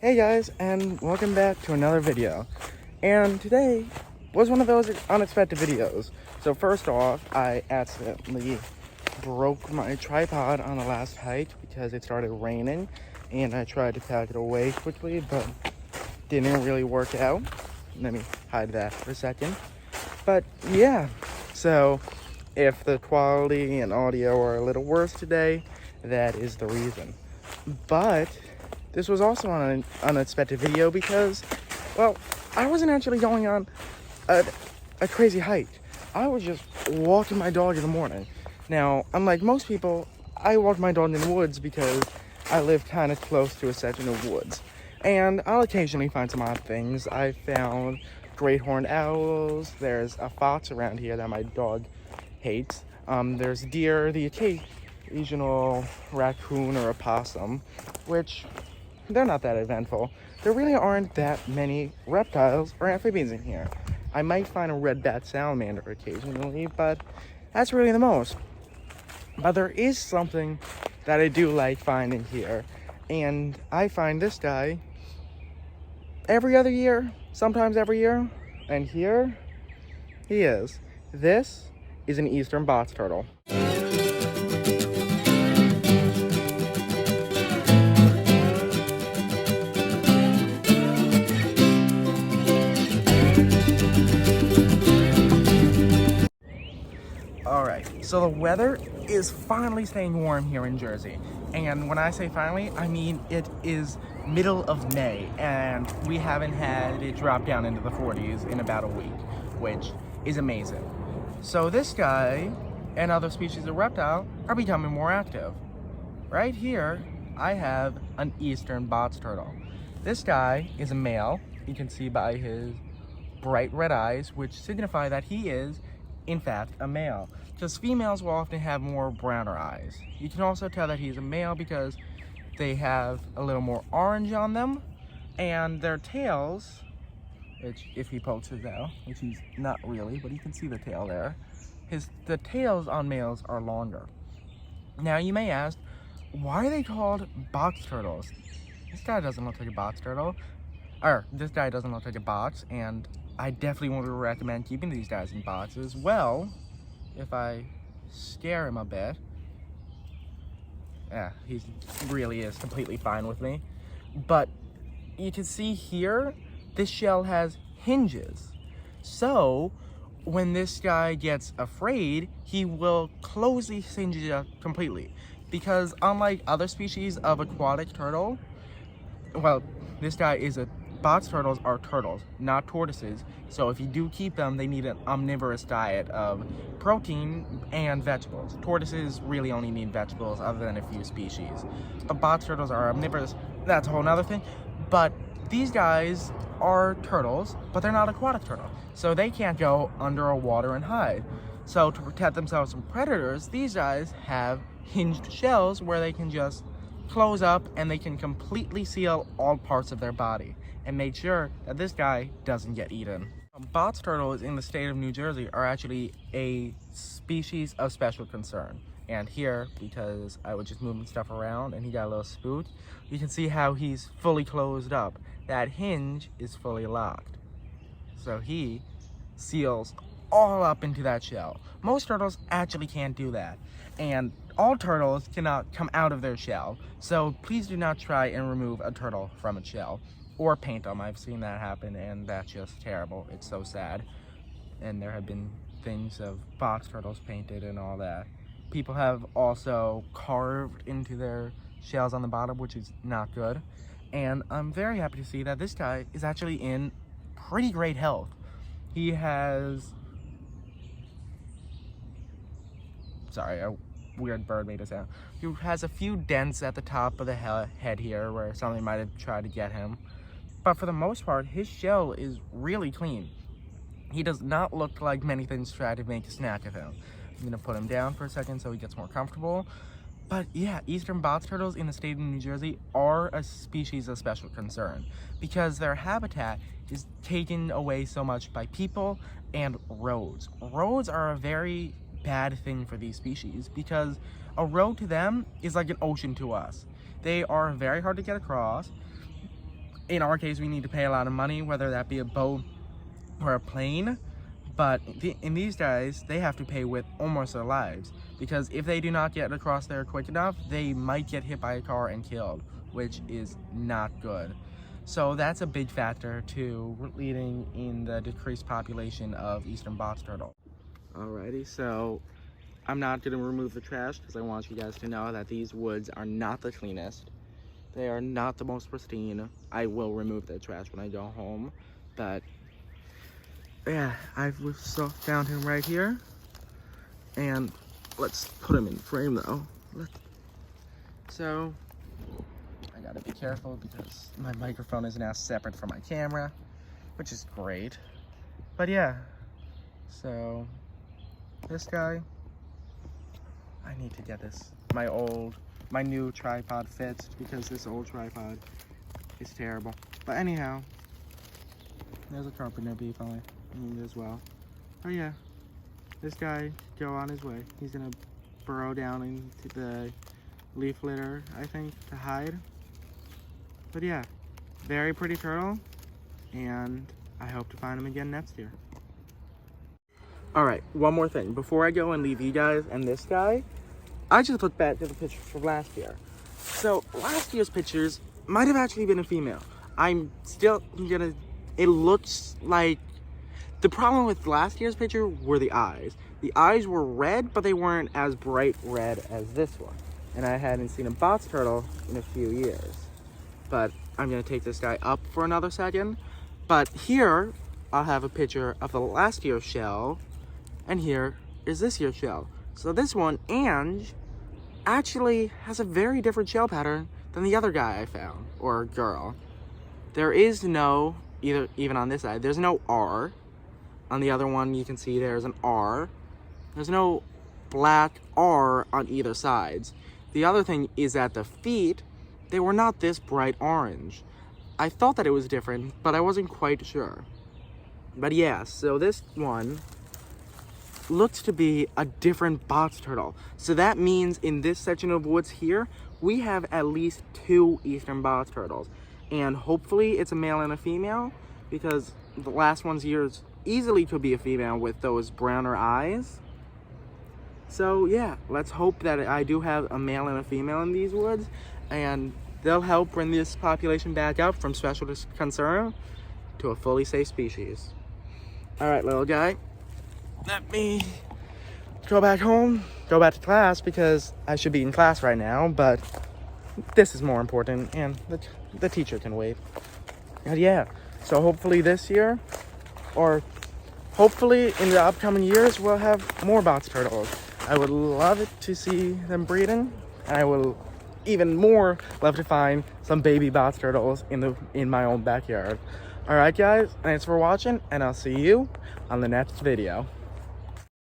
Hey guys, and welcome back to another video. And today was one of those unexpected videos. So first off, I accidentally broke my tripod on the last hike because it started raining, and I tried to pack it away quickly, but didn't really work out. Let me hide that for a second. But yeah, so if the quality and audio are a little worse today, that is the reason. But this was also an unexpected video because, well, I wasn't actually going on a crazy hike. I was just walking my dog in the morning. Now, unlike most people, I walk my dog in the woods because I live kind of close to a section of woods. And I'll occasionally find some odd things. I found great horned owls. There's a fox around here that my dog hates. There's deer, the occasional raccoon or opossum, which they're not that eventful. There really aren't that many reptiles or amphibians in here. I might find a red-backed salamander occasionally, but that's really the most. But there is something that I do like finding here, and I find this guy every other year, sometimes every year, and here he is. This is an eastern box turtle. Alright, so the weather is finally staying warm here in Jersey. And when I say finally, I mean it is middle of May, and we haven't had it drop down into the 40s in about a week, which is amazing. So this guy and other species of reptile are becoming more active. Right here, I have an eastern box turtle. This guy is a male. You can see by his bright red eyes, which signify that he is in fact a male, because females will often have more browner eyes. You can also tell that he's a male because they have a little more orange on them, and their tails, which if he pokes it out, which he's not really, but you can see the tail there, the tails on males are longer. Now you may ask, why are they called box turtles? This guy doesn't look like a box turtle, this guy doesn't look like a box, and I definitely would recommend keeping these guys in boxes. Well, if I scare him a bit, yeah, he really is completely fine with me. But you can see here, this shell has hinges. So when this guy gets afraid, he will close these hinges up completely. Because unlike other species of aquatic turtle, well, this guy is a box turtles are turtles, not tortoises. So if you do keep them, they need an omnivorous diet of protein and vegetables. Tortoises really only need vegetables other than a few species. But box turtles are omnivorous. That's a whole nother thing. But these guys are turtles, but they're not aquatic turtles. So they can't go under a water and hide. So to protect themselves from predators, these guys have hinged shells where they can just close up and they can completely seal all parts of their body and make sure that this guy doesn't get eaten. Box turtles in the state of New Jersey are actually a species of special concern. And here, because I was just moving stuff around and he got a little spooked, you can see how he's fully closed up. That hinge is fully locked. So he seals all up into that shell. Most turtles actually can't do that. And all turtles cannot come out of their shell. So please do not try and remove a turtle from its shell. Or paint them. I've seen that happen, and that's just terrible. It's so sad. And there have been things of box turtles painted and all that. People have also carved into their shells on the bottom, which is not good. And I'm very happy to see that this guy is actually in pretty great health. He has... Sorry, a weird bird made a sound. He has a few dents at the top of the head here where something might have tried to get him. But for the most part, his shell is really clean. He does not look like many things try to make a snack of him. I'm gonna put him down for a second so he gets more comfortable. But yeah, eastern box turtles in the state of New Jersey are a species of special concern because their habitat is taken away so much by people and roads. Roads are a very bad thing for these species because a road to them is like an ocean to us. They are very hard to get across. in our case, we need to pay a lot of money, whether that be a boat or a plane. But in these guys, they have to pay with almost their lives, because if they do not get across there quick enough, they might get hit by a car and killed, which is not good. So that's a big factor to leading in the decreased population of eastern box turtle. Alrighty, so I'm not going to remove the trash because I want you guys to know that these woods are not the cleanest. They are not the most pristine. I will remove the trash when I go home, but yeah, I've found him right here, and let's put him in frame though. So I gotta be careful because my microphone is now separate from my camera, which is great. But yeah, so this guy, I need to get this, my new tripod fixed, because this old tripod is terrible. But anyhow, there's a carpenter bee fly as well. Oh yeah, this guy go on his way. He's gonna burrow down into the leaf litter, I think, to hide. But yeah, very pretty turtle, and I hope to find him again next year. Alright, one more thing. Before I go and leave you guys and this guy, I just looked back at the pictures from last year. So last year's pictures might have actually been a female. I'm still gonna, it looks like, the problem with last year's picture were the eyes. The eyes were red, but they weren't as bright red as this one. And I hadn't seen a box turtle in a few years. But I'm gonna take this guy up for another second. But here, I'll have a picture of the last year's shell, and here is this year's shell. So this one, Ange, actually has a very different shell pattern than the other guy I found, or girl. There is no, even on this side, there's no R. On the other one, you can see there's an R. There's no black R on either sides. The other thing is that the feet, they were not this bright orange. I thought that it was different, but I wasn't quite sure. But yeah, so this one looks to be a different box turtle. So that means in this section of woods here, we have at least 2 eastern box turtles. And hopefully it's a male and a female, because the last one's ears easily could be a female with those browner eyes. So yeah, let's hope that I do have a male and a female in these woods, and they'll help bring this population back up from special concern to a fully safe species. All right, little guy, let me go back home, go back to class, because I should be in class right now, but this is more important, and the teacher can wait. And yeah, so hopefully this year, or hopefully in the upcoming years, we'll have more box turtles. I would love it to see them breeding, and I will even more love to find some baby box turtles in my own backyard. All right, guys, thanks for watching, and I'll see you on the next video.